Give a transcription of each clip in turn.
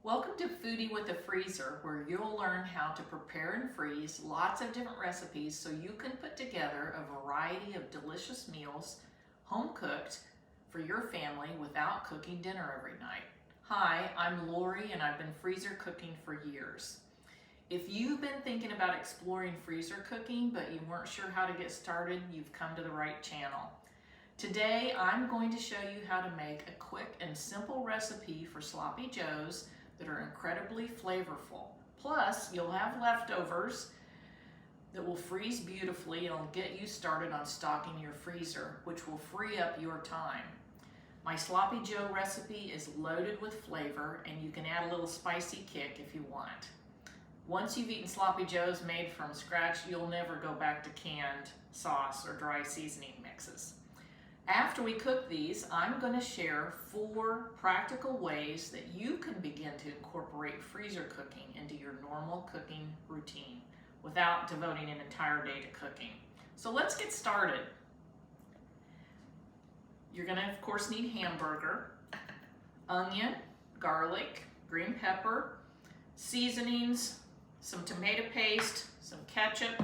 Welcome to Foodie with a Freezer, where you'll learn how to prepare and freeze lots of different recipes so you can put together a variety of delicious meals, home cooked, for your family without cooking dinner every night. Hi, I'm Lori and I've been freezer cooking for years. If you've been thinking about exploring freezer cooking but you weren't sure how to get started, you've come to the right channel. Today I'm going to show you how to make a quick and simple recipe for sloppy joes that are incredibly flavorful. Plus, you'll have leftovers that will freeze beautifully and will get you started on stocking your freezer, which will free up your time. My sloppy joe recipe is loaded with flavor, and you can add a little spicy kick if you want. Once you've eaten sloppy joes made from scratch, you'll never go back to canned sauce or dry seasoning mixes. After we cook these, I'm going to share 4 practical ways that you can begin to incorporate freezer cooking into your normal cooking routine without devoting an entire day to cooking. So let's get started. You're going to, of course, need hamburger, onion, garlic, green pepper, seasonings, some tomato paste, some ketchup,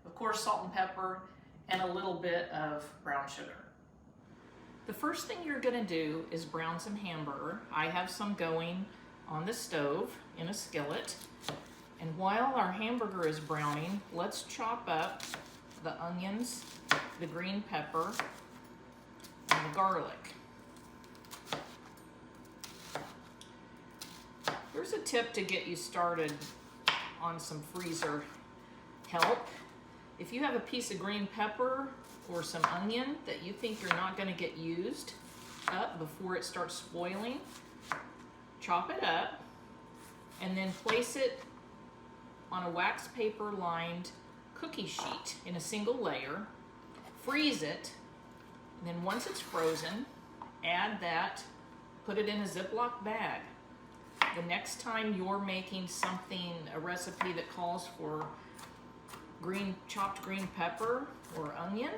of course, salt and pepper, and a little bit of brown sugar. The first thing you're going to do is brown some hamburger. I have some going on the stove in a skillet. And while our hamburger is browning, let's chop up the onions, the green pepper, and the garlic. Here's a tip to get you started on some freezer help. If you have a piece of green pepper or some onion that you think you're not going to get used up before it starts spoiling, chop it up and then place it on a wax paper lined cookie sheet in a single layer, freeze it, and then once it's frozen, add that, put it in a Ziploc bag. The next time you're making something, a recipe that calls for chopped green pepper or onion,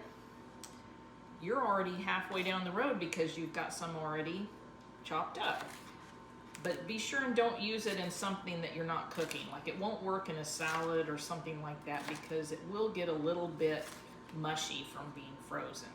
you're already halfway down the road because you've got some already chopped up. But be sure and don't use it in something that you're not cooking. Like, it won't work in a salad or something like that because it will get a little bit mushy from being frozen.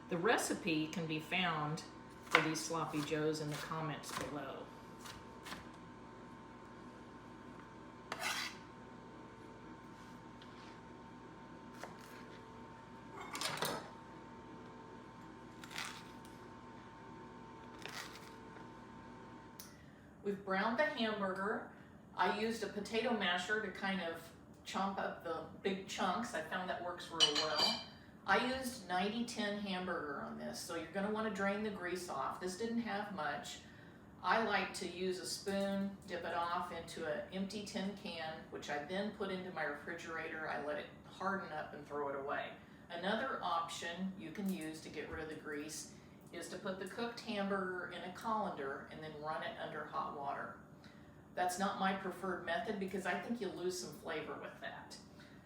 The recipe can be found for these sloppy joes in the comments below. We've browned the hamburger. I used a potato masher to kind of chomp up the big chunks. I found that works really well. I used 90-10 hamburger on this, so you're going to want to drain the grease off. This didn't have much. I like to use a spoon, dip it off into an empty tin can, which I then put into my refrigerator. I let it harden up and throw it away. Another option you can use to get rid of the grease is to put the cooked hamburger in a colander and then run it under hot water. That's not my preferred method because I think you'll lose some flavor with that.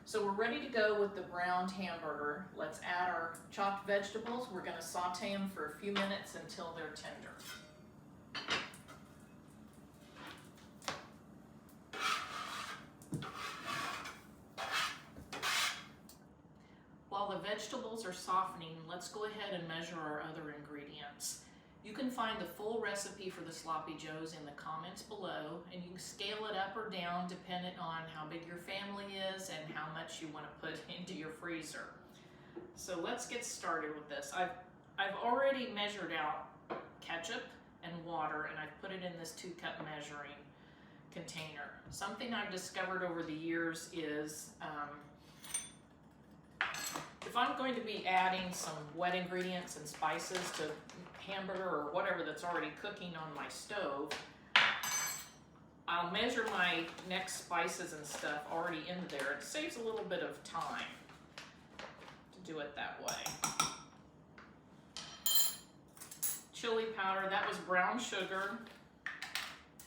So we're ready to go with the browned hamburger. Let's add our chopped vegetables. We're going to saute them for a few minutes until they're tender. While the vegetables are softening, let's go ahead and measure our other ingredients. You can find the full recipe for the sloppy joes in the comments below, and you can scale it up or down depending on how big your family is and how much you want to put into your freezer. So let's get started with this. I've already measured out ketchup and water, and I've put it in this 2-cup measuring container. Something I've discovered over the years is if I'm going to be adding some wet ingredients and spices to hamburger or whatever that's already cooking on my stove, I'll measure my next spices and stuff already in there. It saves a little bit of time to do it that way. Chili powder, that was brown sugar.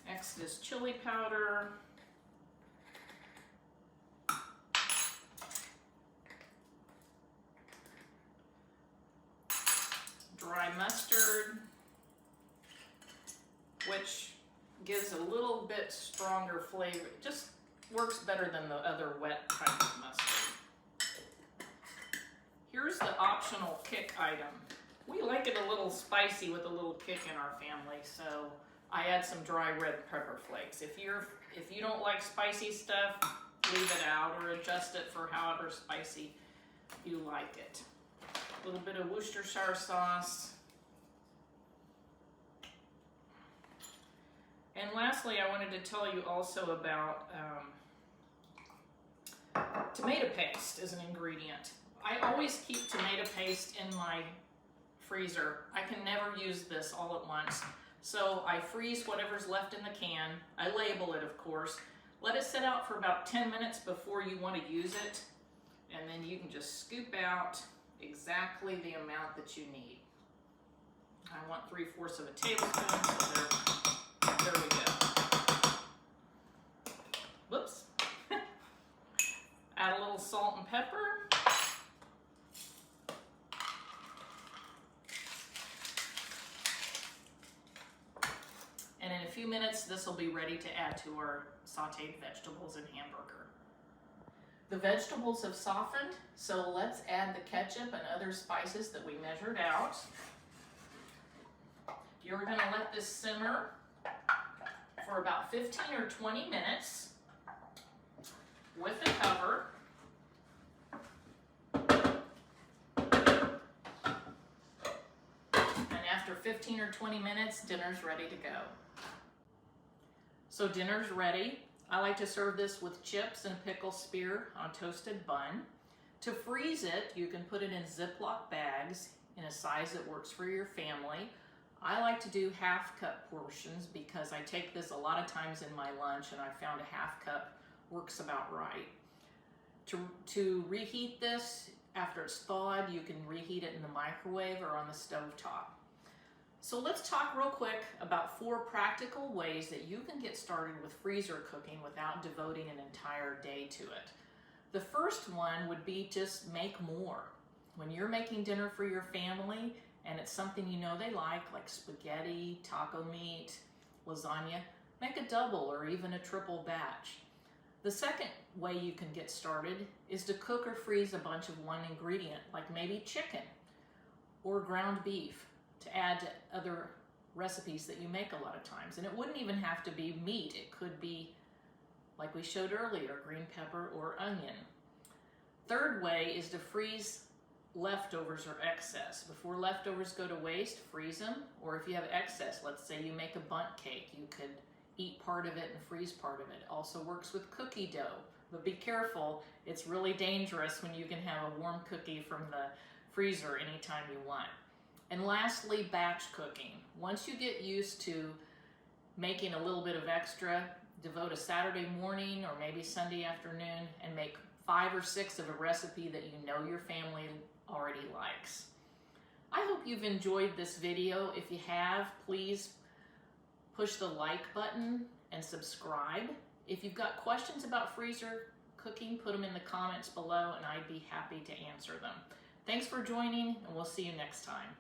Next is chili powder. gives a little bit stronger flavor. It just works better than the other wet kind of mustard. Here's the optional kick item. We like it a little spicy with a little kick in our family, so I add some dry red pepper flakes. If you don't like spicy stuff, leave it out or adjust it for however spicy you like it. A little bit of Worcestershire sauce. And lastly, I wanted to tell you also about tomato paste as an ingredient. I always keep tomato paste in my freezer. I can never use this all at once. So I freeze whatever's left in the can. I label it, of course. Let it sit out for about 10 minutes before you want to use it. And then you can just scoop out exactly the amount that you need. I want 3/4 of a tablespoon, so there we go. Whoops. Add a little salt and pepper. And in a few minutes, this will be ready to add to our sauteed vegetables and hamburger. The vegetables have softened, so let's add the ketchup and other spices that we measured out. You're going to let this simmer for about 15 or 20 minutes with the cover. And after 15 or 20 minutes, dinner's ready to go. So dinner's ready. I like to serve this with chips and pickle spear on toasted bun. To freeze it, you can put it in Ziploc bags in a size that works for your family. I like to do half-cup portions because I take this a lot of times in my lunch, and I found a half-cup works about right. To reheat this, after it's thawed, you can reheat it in the microwave or on the stove top. So let's talk real quick about 4 practical ways that you can get started with freezer cooking without devoting an entire day to it. The first one would be just make more. When you're making dinner for your family and it's something you know they like spaghetti, taco meat, lasagna, make a double or even a triple batch. The second way you can get started is to cook or freeze a bunch of one ingredient, like maybe chicken or ground beef, to add to other recipes that you make a lot of times. And it wouldn't even have to be meat. It could be, like we showed earlier, green pepper or onion. Third way is to freeze leftovers or excess. Before leftovers go to waste, freeze them. Or if you have excess, let's say you make a bundt cake, you could eat part of it and freeze part of it. Also works with cookie dough. But be careful, it's really dangerous when you can have a warm cookie from the freezer anytime you want. And lastly, batch cooking. Once you get used to making a little bit of extra, devote a Saturday morning or maybe Sunday afternoon and make 5 or 6 of a recipe that you know your family already likes. I hope you've enjoyed this video. If you have, please push the like button and subscribe. If you've got questions about freezer cooking, put them in the comments below and I'd be happy to answer them. Thanks for joining, and we'll see you next time.